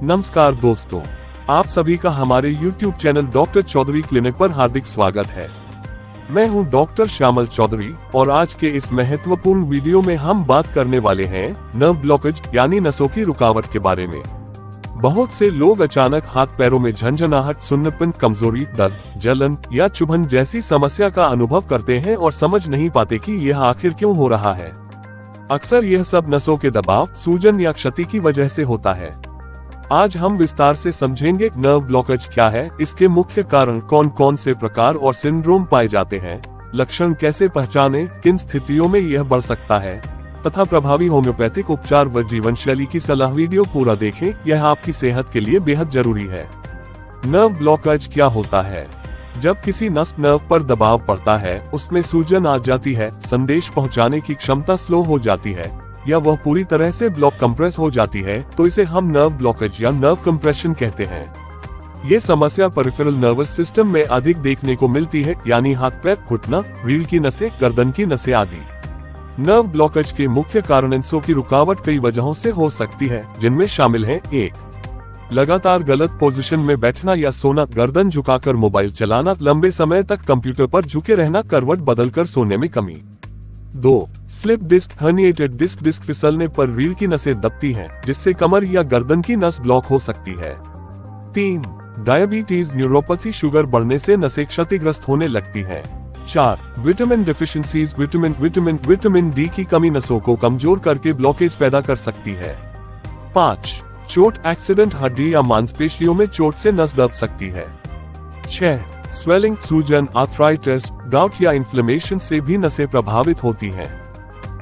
नमस्कार दोस्तों, आप सभी का हमारे YouTube channel doctor Chaudhary clinic पर हार्दिक स्वागत है। मैं हूं डॉक्टर श्यामल चौधरी और आज के इस महत्वपूर्ण वीडियो में हम बात करने वाले हैं नर्व ब्लॉकेज यानी नसों की रुकावट के बारे में। बहुत से लोग अचानक हाथ पैरों में झंझनाहट, सुन्नपन, कमजोरी, दर्द, जलन या चुभन जैसी समस्या का अनुभव करते हैं और समझ नहीं पाते कि यह आखिर क्यों हो रहा है। अक्सर यह सब नसों के दबाव, सूजन या क्षति की वजह से होता है। आज हम विस्तार से समझेंगे नर्व ब्लॉकेज क्या है, इसके मुख्य कारण कौन कौन से प्रकार और सिंड्रोम पाए जाते हैं, लक्षण कैसे पहचानें, किन स्थितियों में यह बढ़ सकता है तथा प्रभावी होम्योपैथिक उपचार व जीवन शैली की सलाह। वीडियो पूरा देखें, यह आपकी सेहत के लिए बेहद जरूरी है। नर्व ब्लॉकेज क्या होता है? जब किसी नस नर्व पर दबाव पड़ता है, उसमें सूजन आ जाती है, संदेश पहुंचाने की क्षमता स्लो हो जाती है या वह पूरी तरह से ब्लॉक कंप्रेस हो जाती है, तो इसे हम नर्व ब्लॉकेज या नर्व कंप्रेशन कहते हैं। ये समस्या पेरिफेरल नर्वस सिस्टम में अधिक देखने को मिलती है, यानी हाथ पैर, घुटना, रीढ़ की नसें, गर्दन की नसें आदि। नर्व ब्लॉकेज के मुख्य कारण नसों की रुकावट कई वजहों से हो सकती है, जिनमें शामिल हैं: 1. लगातार गलत पोजीशन में बैठना या सोना, गर्दन झुकाकर मोबाइल चलाना, लंबे समय तक कंप्यूटर पर झुके रहना, करवट बदलकर सोने में कमी। 2. Slip disc, herniated disc, disc फिसलने पर रीढ़ की नसें दबती हैं, जिससे कमर या गर्दन की नस ब्लॉक हो सकती है। 3. डायबिटीज, न्यूरोपैथी, शुगर बढ़ने से नसें क्षतिग्रस्त होने लगती हैं। 4. विटामिन डेफिशिएंसीज, विटामिन डी की कमी नसों को कमजोर करके ब्लॉकेज पैदा कर सकती है। 5. चोट, एक्सीडेंट, हड्डी या मांसपेशियों में चोट से नस दब सकती है। 6. स्वेलिंग, सूजन, आर्थराइटिस, गाउट या इन्फ्लेमेशन से भी नसें प्रभावित होती हैं।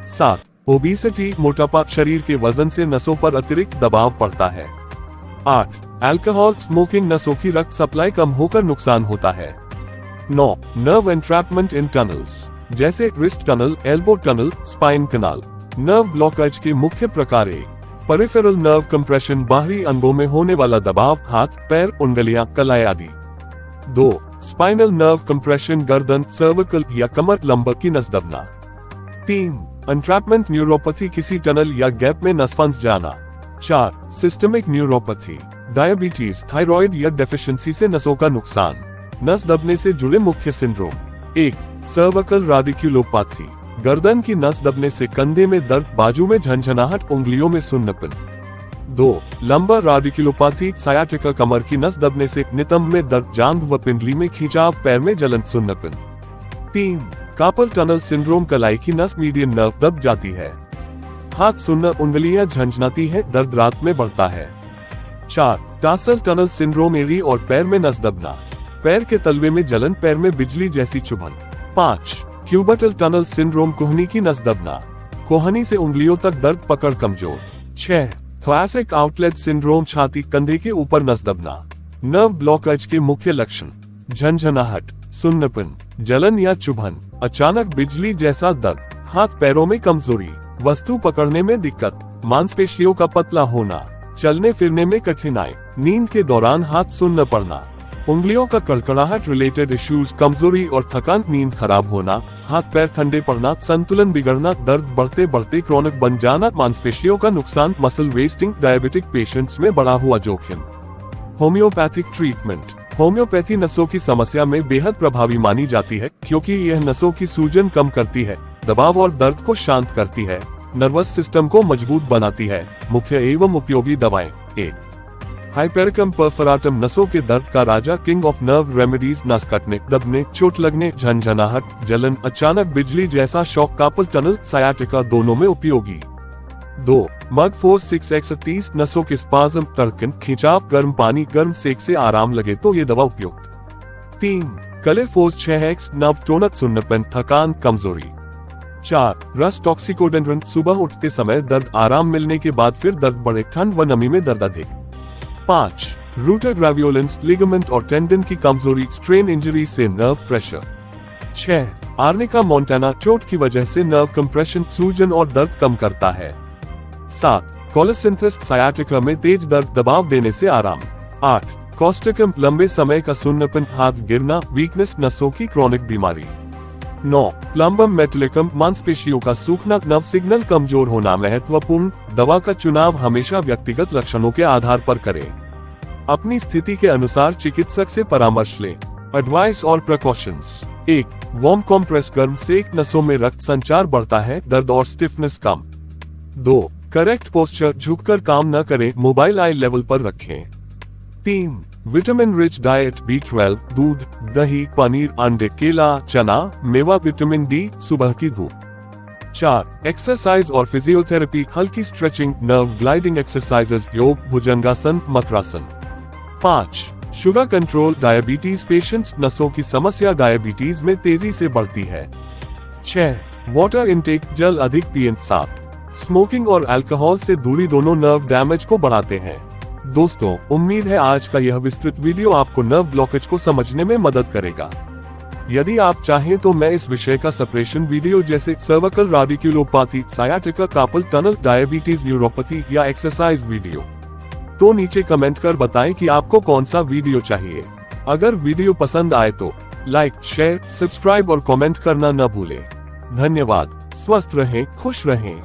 7. ओबेसिटी, मोटापा, शरीर के वजन से नसों पर अतिरिक्त दबाव पड़ता है। 8. अल्कोहल, स्मोकिंग, नसों की रक्त सप्लाई कम होकर नुकसान होता है। 9. नर्व एंट्रैपमेंट इन टनल्स, जैसे wrist tunnel, elbow tunnel, spine canal. Nerve blockage के मुख्य प्रकार: पेरिफेरल नर्व कंप्रेशन, बाहरी अंगों में होने वाला दबाव, हाथ, पैर, उंगलियां, कलाई आदि। 2. स्पाइनल नर्व कंप्रेशन, गर्दन, सर्विकल या कमर, लंबर की नस दबना। 3. एंट्रैपमेंट न्यूरोपैथी, किसी टनल या गैप में नस फंस जाना। 4. सिस्टमिक न्यूरोपैथी, डायबिटीज, थायराइड या डेफिशिएंसी से नसों का नुकसान। नस दबने से जुड़े मुख्य सिंड्रोम: 1. सर्विकल रेडिकुलोपैथी, गर्दन की नस दबने से कंधे में दर्द, बाजू में झंझनाहट, उंगलियों में सुन्नपन। 2. लंबर रेडिकुलोपैथी, सायाटिका, कमर की नस दबने से नितंब में दर्द, जांघ व पिंडली में खिंचाव, पैर में जलन, सुन्नपन। 3. कार्पल टनल सिंड्रोम, कलाई की नस मीडियन नर्व दब जाती है, हाथ सुन्न, उंगलियां झंझनाती है, दर्द रात में बढ़ता है। 4. टासल टनल सिंड्रोम, एड़ी और पैर में नस दबना, पैर के तलवे में जलन, पैर में बिजली जैसी चुभन। 5. क्यूबिटल टनल सिंड्रोम, कोहनी की नस दबना, कोहनी से उंगलियों तक दर्द, पकड़ कमजोर। 6. थोरैसिक आउटलेट सिंड्रोम, छाती, कंधे के ऊपर नस दबना। नर्व ब्लॉकेज के मुख्य लक्षण: झंझनाहट, सुन्नपन, जलन या चुभन, अचानक बिजली जैसा दर्द, हाथ पैरों में कमजोरी, वस्तु पकड़ने में दिक्कत, मांसपेशियों का पतला होना, चलने फिरने में कठिनाई, नींद के दौरान हाथ सुन्न पड़ना, उंगलियों का कड़कड़ाहट रिलेटेड इश्यूज, कमजोरी और थकान, नींद खराब होना, हाथ पैर ठंडे पड़ना, संतुलन बिगड़ना, दर्द बढ़ते बढ़ते क्रॉनिक बन जाना, मांसपेशियों का नुकसान, मसल वेस्टिंग, डायबिटिक पेशेंट्स में बढ़ा हुआ जोखिम। होम्योपैथिक ट्रीटमेंट: होम्योपैथी नसों की समस्या में बेहद प्रभावी मानी जाती है, क्योंकि यह नसों की सूजन कम करती है, दबाव और दर्द को शांत करती है, नर्वस सिस्टम को मजबूत बनाती है। मुख्य एवं उपयोगी दवाएं: 1. हाइपेरिकम परफोराटम, नसों के दर्द का राजा, किंग ऑफ नर्व रेमेडीज, नस कटने, दबने, चोट लगने, झंझनाहट, जलन, अचानक बिजली जैसा शॉक, कार्पल टनल, सायाटिका दोनों में उपयोगी। 2. मग 4-6-30, नसों के स्पाज्म, टर्कन, खिंचाव, गर्म पानी, गर्म सेक से आराम लगे तो ये दवा उपयुक्त। 3. कले 4-6X, नव टोनक, सुन्नपन, थकान, कमजोरी। 4. रस टॉक्सिकोडेंड्रन, सुबह उठते समय दर्द, आराम मिलने के बाद फिर दर्द बढ़े, ठंड व नमी में दर्द अधिक। 5. रूटर ग्रेवियोलेंस, लिगामेंट और टेंडन की कमजोरी, स्ट्रेन इंजरी से नर्व प्रेशर। 6. आर्निका मोंटाना, चोट की वजह से नर्व कंप्रेशन, सूजन और दर्द कम करता है। 7. कोलेसिंथेसिस, सायाटिका में तेज दर्द, दबाव देने से आराम। 8. कॉस्टिकम, लंबे समय का सुन्नपन, हाथ गिरना, वीकनेस, नसों की क्रॉनिक बीमारी। 9. प्लम्बम मेटलिकम मांसपेशियों का सूखना, नर्व सिग्नल कमजोर होना महत्वपूर्ण। दवा का चुनाव हमेशा व्यक्तिगत लक्षणों के आधार पर करें। अपनी स्थिति के अनुसार चिकित्सक से परामर्श लें। एडवाइस और प्रिकॉशंस। 1. वार्म कॉम्प्रेस, गर्म सेक नसों में रक्त संचार बढ़ता है, दर्द और स्टिफनेस कम। 2. करेक्ट पोस्चर, झुककर काम न करें, मोबाइल आई लेवल पर रखें। 3. विटामिन रिच डाइट, B12, दूध, दही, पनीर, अंडे, केला, चना, मेवा, विटामिन डी, सुबह की धूप। 4. एक्सरसाइज और फिजियोथेरेपी, हल्की stretching, nerve gliding exercises, yoga, भुजंगासन, मकरासन। 5. शुगर कंट्रोल, डायबिटीज पेशेंट्स, नसों की समस्या डायबिटीज में तेजी से बढ़ती है। 6. वाटर इनटेक, जल अधिक पिएं। 7. स्मोकिंग और अल्कोहल से दूरी दोनों नर्व डैमेज को बढ़ाते हैं। दोस्तों, उम्मीद है आज का यह विस्तृत वीडियो आपको नर्व ब्लॉकेज को समझने में मदद करेगा। यदि आप चाहें तो मैं इस विषय का सेपरेशन वीडियो जैसे cervical radiculopathy, सायाटिका, carpal tunnel, diabetes, neuropathy या एक्सरसाइज वीडियो, तो नीचे कमेंट कर बताएं कि आपको कौन सा वीडियो चाहिए। अगर वीडियो पसंद आए तो लाइक, शेयर, सब्सक्राइब और कमेंट करना न भूलें। धन्यवाद। स्वस्थ रहें, खुश रहें।